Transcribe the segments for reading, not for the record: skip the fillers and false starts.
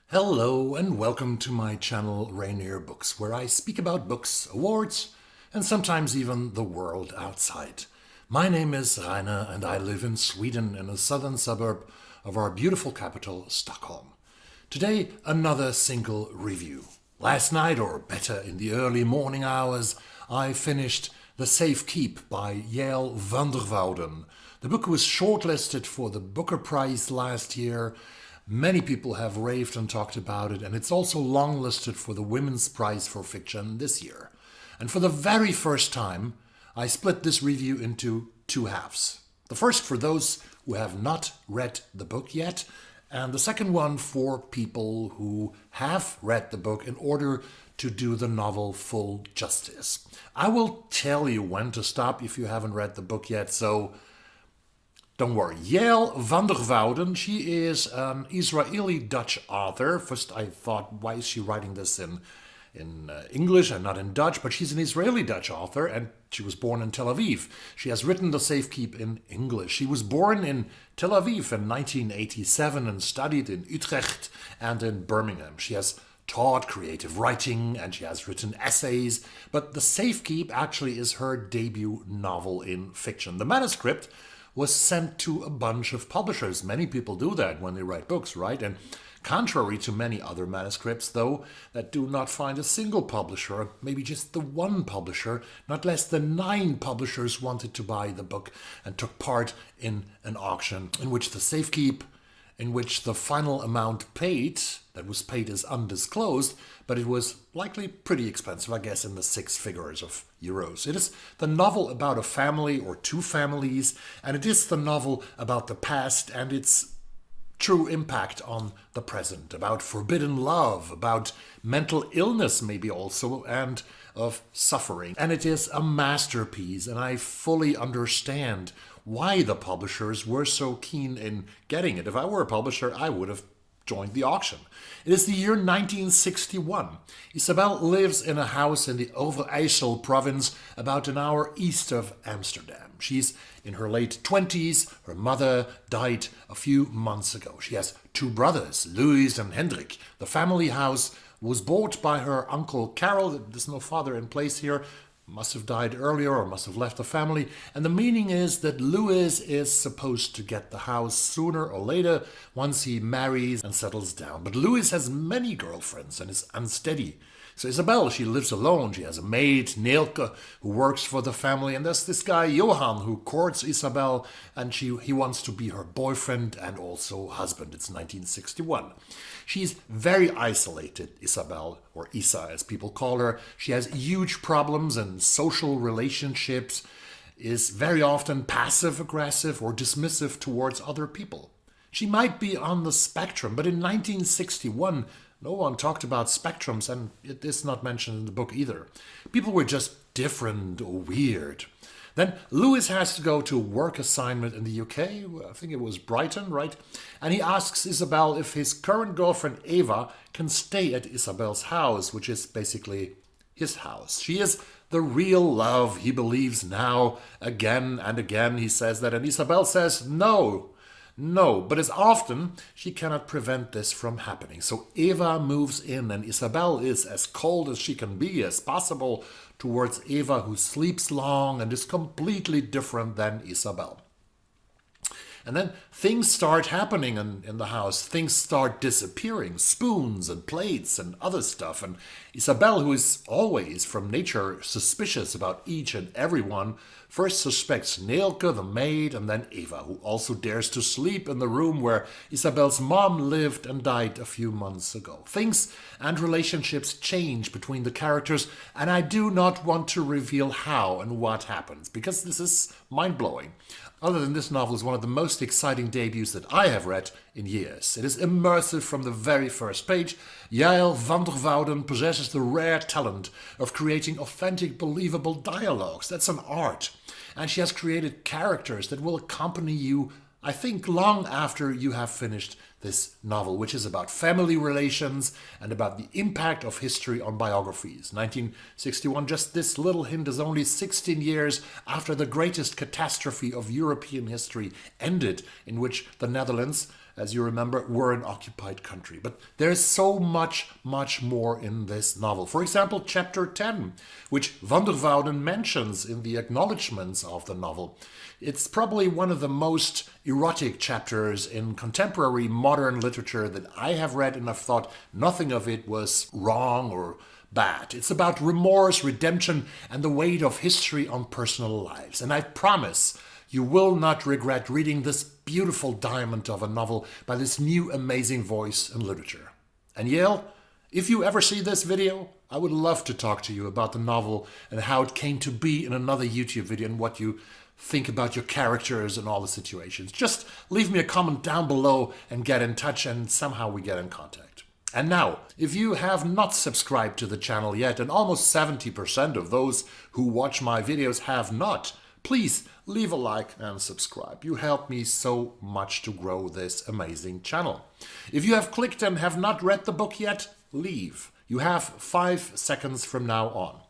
Hello and welcome to my channel Rainier Books, where I speak about books, awards, and sometimes even the world outside. My name is Rainer and I live in Sweden in a southern suburb of our beautiful capital, Stockholm. Today, another single review. Last night, or better in the early morning hours, I finished The Safekeep by Yael Wouden. The book was shortlisted for the Booker Prize last year. Many people have raved and talked about it, and it's also longlisted for the Women's Prize for Fiction this year. And for the very first time, I split this review into two halves. The first for those who have not read the book yet, and the second one for people who have read the book in order to do the novel full justice. I will tell you when to stop if you haven't read the book yet, so don't worry. Yael Wouden, she is an Israeli-Dutch author. First I thought, why is she writing this in English and not in Dutch? But she's an Israeli-Dutch author and she was born in Tel Aviv. She has written The Safekeep in English. She was born in Tel Aviv in 1987 and studied in Utrecht and in Birmingham. She has taught creative writing and she has written essays, but The Safekeep actually is her debut novel in fiction. The manuscript was sent to a bunch of publishers. Many people do that when they write books, right? And contrary to many other manuscripts, though, that do not find a single publisher, maybe just the one publisher, not less than 9 publishers wanted to buy the book and took part in an auction in which The Safekeep, in which the final amount paid, that was paid is undisclosed, but it was likely pretty expensive, I guess in the 6 figures of euros. It is the novel about a family or 2 families, and it is the novel about the past and its true impact on the present, about forbidden love, about mental illness maybe also, and of suffering. And it is a masterpiece, and I fully understand why the publishers were so keen in getting it. If I were a publisher, I would have joined the auction. It is the year 1961. Isabel lives in a house in the Overijssel province about an hour east of Amsterdam. She's in her late 20s. Her mother died a few months ago. She has 2 brothers, Louis and Hendrik. The family house was bought by her uncle Carol. There's no father in place here. Must have died earlier or must have left the family. And the meaning is that Louis is supposed to get the house sooner or later once he marries and settles down. But Louis has many girlfriends and is unsteady. So Isabel, she lives alone. She has a maid, Neelke, who works for the family. And there's this guy, Johan, who courts Isabel. And he wants to be her boyfriend and also husband. It's 1961. She's very isolated, Isabel, or Isa as people call her. She has huge problems in social relationships, is very often passive-aggressive or dismissive towards other people. She might be on the spectrum, but in 1961, no one talked about spectrums, and it is not mentioned in the book either. People were just different or weird. Then Louis has to go to a work assignment in the UK, I think it was Brighton, right? And he asks Isabel if his current girlfriend Eva can stay at Isabel's house, which is basically his house. She is the real love, he believes now, again and again he says that, and Isabel says no. No, but as often, she cannot prevent this from happening. So Eva moves in and Isabel is as cold as she can be as possible towards Eva, who sleeps long and is completely different than Isabel. And then things start happening in the house. Things start disappearing. Spoons and plates and other stuff. And Isabel, who is always from nature suspicious about each and everyone, first suspects Neelke, the maid, and then Eva, who also dares to sleep in the room where Isabel's mom lived and died a few months ago. Things and relationships change between the characters, and I do not want to reveal how and what happens, because this is mind-blowing. Other than this novel is one of the most exciting debuts that I have read in years. It is immersive from the very first page. Yael Wouden possesses the rare talent of creating authentic, believable dialogues. That's an art. And she has created characters that will accompany you, I think, long after you have finished this novel, which is about family relations and about the impact of history on biographies. 1961, just this little hint, is only 16 years after the greatest catastrophe of European history ended, in which the Netherlands as you remember, were an occupied country. But there's so much, much more in this novel. For example, chapter 10, which van der Wouden mentions in the acknowledgements of the novel. It's probably one of the most erotic chapters in contemporary modern literature that I have read, and I've thought nothing of it was wrong or bad. It's about remorse, redemption, and the weight of history on personal lives. And I promise you will not regret reading this beautiful diamond of a novel by this new amazing voice in literature. And Yael, if you ever see this video, I would love to talk to you about the novel and how it came to be in another YouTube video and what you think about your characters and all the situations. Just leave me a comment down below and get in touch, and somehow we get in contact. And now, if you have not subscribed to the channel yet, and almost 70% of those who watch my videos have not, please leave a like and subscribe. You help me so much to grow this amazing channel. If you have clicked and have not read the book yet, leave. You have 5 seconds from now on.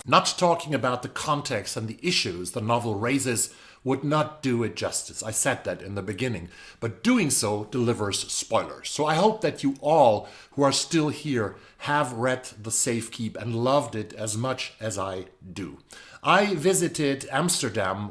Not talking about the context and the issues the novel raises would not do it justice. I said that in the beginning, but doing so delivers spoilers. So I hope that you all who are still here have read the Safekeep and loved it as much as I do. I visited Amsterdam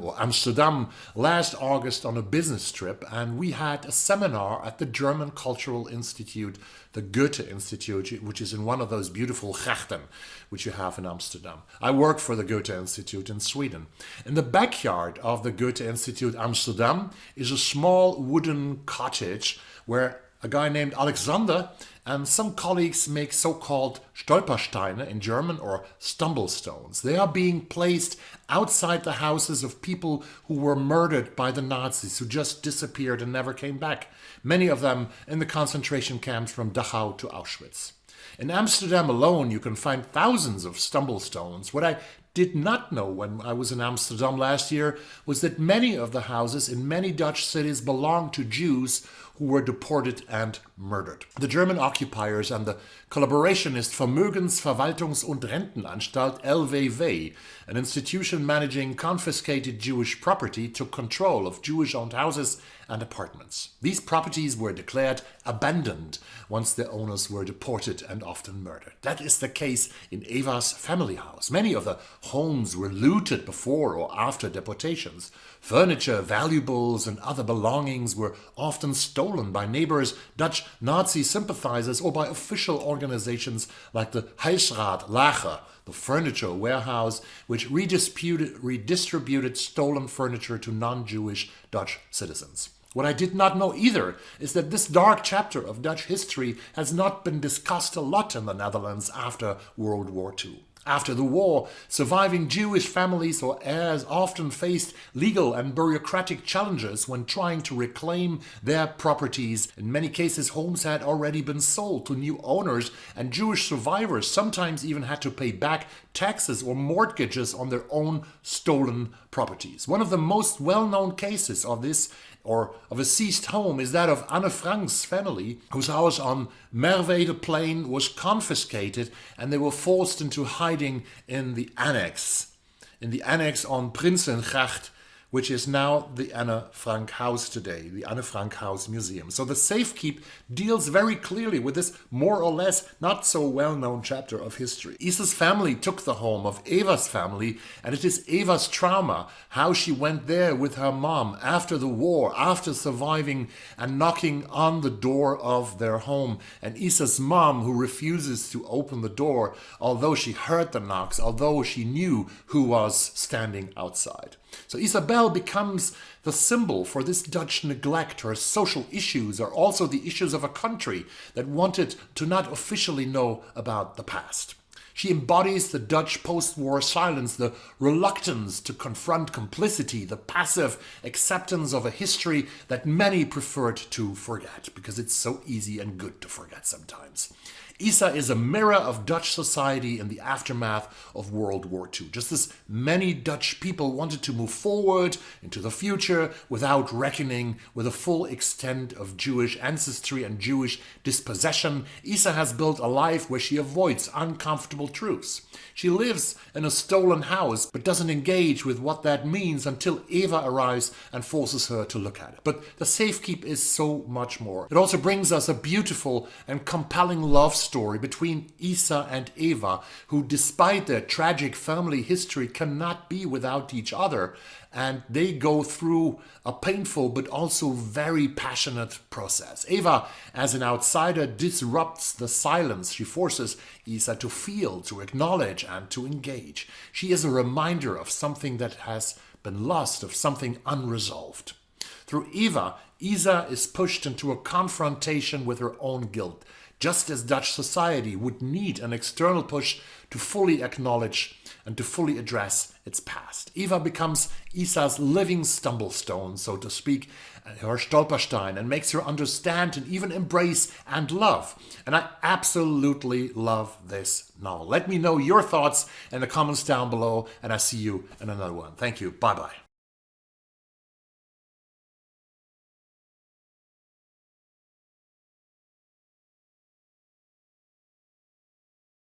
last August on a business trip, and we had a seminar at the German Cultural Institute, the Goethe Institute, which is in one of those beautiful grachten which you have in Amsterdam. I work for the Goethe Institute in Sweden. In the backyard of the Goethe Institute Amsterdam is a small wooden cottage where a guy named Alexander and some colleagues make so-called Stolpersteine in German, or stumble stones. They are being placed outside the houses of people who were murdered by the Nazis, who just disappeared and never came back. Many of them in the concentration camps from Dachau to Auschwitz. In Amsterdam alone, you can find thousands of stumble stones. What I did not know when I was in Amsterdam last year was that many of the houses in many Dutch cities belonged to Jews who were deported and murdered. The German occupiers and the collaborationist Vermögensverwaltungs- und Rentenanstalt LWW, an institution managing confiscated Jewish property, took control of Jewish-owned houses and apartments. These properties were declared abandoned once their owners were deported and often murdered. That is the case in Eva's family house. Many of the homes were looted before or after deportations. Furniture, valuables, and other belongings were often stolen by neighbors, Dutch Nazi sympathizers, or by official organizations like the Huisraad Lager, the furniture warehouse, which redistributed stolen furniture to non-Jewish Dutch citizens. What I did not know either is that this dark chapter of Dutch history has not been discussed a lot in the Netherlands after World War II. After the war, surviving Jewish families or heirs often faced legal and bureaucratic challenges when trying to reclaim their properties. In many cases, homes had already been sold to new owners, and Jewish survivors sometimes even had to pay back taxes or mortgages on their own stolen properties. One of the most well-known cases of this, or of a seized home, is that of Anne Frank's family, whose house on Merwede Plain was confiscated and they were forced into hiding in the annex on Prinsengracht, which is now the Anne Frank House today, the Anne Frank House Museum. So the Safekeep deals very clearly with this more or less not so well-known chapter of history. Isa's family took the home of Eva's family, and it is Eva's trauma, how she went there with her mom after the war, after surviving and knocking on the door of their home, and Isa's mom who refuses to open the door, although she heard the knocks, although she knew who was standing outside. So Isabel becomes the symbol for this Dutch neglect. Her social issues are also the issues of a country that wanted to not officially know about the past. She embodies the Dutch post-war silence, the reluctance to confront complicity, the passive acceptance of a history that many preferred to forget, because it's so easy and good to forget sometimes. Isa is a mirror of Dutch society in the aftermath of World War II. Just as many Dutch people wanted to move forward into the future without reckoning with the full extent of Jewish ancestry and Jewish dispossession, Isa has built a life where she avoids uncomfortable truths. She lives in a stolen house but doesn't engage with what that means until Eva arrives and forces her to look at it. But the Safekeep is so much more. It also brings us a beautiful and compelling love story between Isa and Eva, who despite their tragic family history cannot be without each other, and they go through a painful but also very passionate process. Eva, as an outsider, disrupts the silence. She forces Isa to feel, to acknowledge, and to engage. She is a reminder of something that has been lost, of something unresolved. Through Eva, Isa is pushed into a confrontation with her own guilt, just as Dutch society would need an external push to fully acknowledge and to fully address its past. Eva becomes Isa's living stumblestone, so to speak, her Stolperstein, and makes her understand and even embrace and love. And I absolutely love this novel. Let me know your thoughts in the comments down below, and I see you in another one. Thank you. Bye-bye.